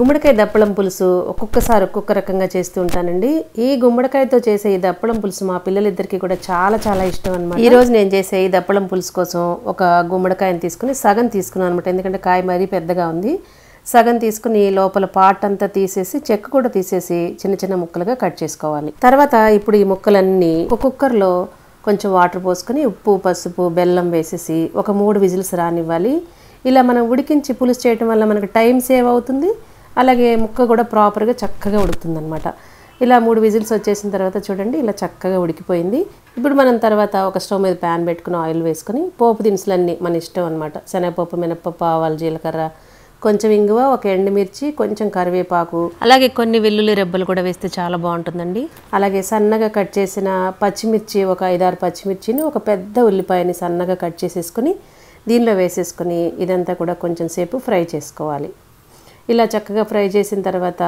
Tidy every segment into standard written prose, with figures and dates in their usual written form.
గుమ్మడికాయ దప్పలం పులుసు ఒక్కొక్కసారి ఒక్కొక్క రకంగా చేస్తూ ఉంటానండి. ఈ గుమ్మడికాయతో చేసే ఈ దప్పలం పులుసు మా పిల్లలిద్దరికీ కూడా చాలా చాలా ఇష్టం అనమాట. ఈ రోజు నేను చేసే ఈ దప్పలం పులుసు కోసం ఒక గుమ్మడికాయని తీసుకుని సగం తీసుకున్నాను అనమాట. ఎందుకంటే కాయ మరీ పెద్దగా ఉంది. సగం తీసుకుని లోపల పార్ట్ అంతా తీసేసి చెక్క కూడా తీసేసి చిన్న చిన్న ముక్కలుగా కట్ చేసుకోవాలి. తర్వాత ఇప్పుడు ఈ ముక్కలన్నీ ఒక కుక్కర్లో కొంచెం వాటర్ పోసుకొని ఉప్పు, పసుపు, బెల్లం వేసేసి ఒక 3 విజిల్స్ రానివ్వాలి. ఇలా మనం ఉడికించి పులుసు చేయటం వల్ల మనకు టైం సేవ్ అవుతుంది. అలాగే ముక్క కూడా ప్రాపర్గా చక్కగా ఉడుకుతుంది అనమాట. ఇలా 3 విజిల్స్ వచ్చేసిన తర్వాత చూడండి ఇలా చక్కగా ఉడికిపోయింది. ఇప్పుడు మనం తర్వాత ఒక స్టవ్ మీద ప్యాన్ పెట్టుకుని ఆయిల్ వేసుకొని పోపు దినుసులన్నీ మన ఇష్టం అనమాట. శనగపప్పు, మినపప్పు, ఆవాలు, జీలకర్ర, కొంచెం ఇంగువ, ఒక ఎండుమిర్చి, కొంచెం కరివేపాకు, అలాగే కొన్ని వెల్లుల్లి రెబ్బలు కూడా వేస్తే చాలా బాగుంటుందండి. అలాగే సన్నగా కట్ చేసిన పచ్చిమిర్చి, ఒక 5-6 పచ్చిమిర్చిని, ఒక పెద్ద ఉల్లిపాయని సన్నగా కట్ చేసేసుకుని దీనిలో వేసేసుకుని ఇదంతా కూడా కొంచెం సేపు ఫ్రై చేసుకోవాలి. ఇలా చక్కగా ఫ్రై చేసిన తర్వాత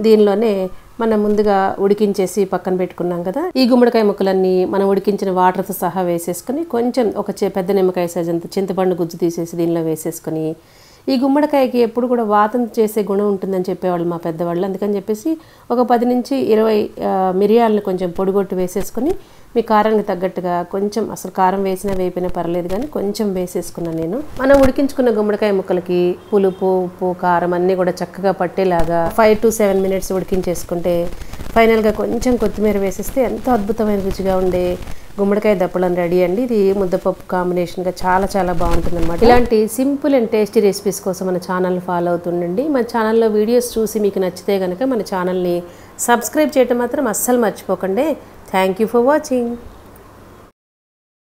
దీనిలోనే మనం ముందుగా ఉడికించేసి పక్కన పెట్టుకున్నాం కదా, ఈ గుమ్మడికాయ ముక్కలన్నీ మనం ఉడికించిన వాటర్తో సహా వేసేసుకొని కొంచెం ఒక పెద్ద నిమ్మకాయ సైజ్ అంత చింతపండు గుజ్జు తీసేసి దీనిలో వేసేసుకొని, ఈ గుమ్మడికాయకి ఎప్పుడు కూడా వాతం చేసే గుణం ఉంటుందని చెప్పేవాళ్ళు మా పెద్దవాళ్ళు. అందుకని చెప్పేసి ఒక 10 నుంచి 20 మిరియాలను కొంచెం పొడిగొట్టు వేసేసుకొని మీ కారానికి తగ్గట్టుగా కొంచెం, అసలు కారం వేసినా వేపినా పర్లేదు కానీ కొంచెం వేసేసుకున్నాను నేను. మనం ఉడికించుకున్న గుమ్మడికాయ ముక్కలకి పులుపు, ఉప్పు, కారం అన్నీ కూడా చక్కగా పట్టేలాగా 5 to 7 మినిట్స్ ఉడికించేసుకుంటే ఫైనల్గా కొంచెం కొత్తిమీర వేసేస్తే ఎంతో అద్భుతమైన రుచిగా ఉండే గుమ్మడికాయ దప్పలం రెడీ అండి. ఇది ముద్దపప్పు కాంబినేషన్గా చాలా చాలా బాగుంటుంది అనమాట. ఇలాంటి సింపుల్ అండ్ టేస్టీ రెసిపీస్ కోసం మన ఛానల్ని ఫాలో అవుతుండండి. మన ఛానల్లో వీడియోస్ చూసి మీకు నచ్చితే కనుక మన ఛానల్ని సబ్స్క్రైబ్ చేయడం మాత్రం అస్సలు మర్చిపోకండి. Thank you for watching.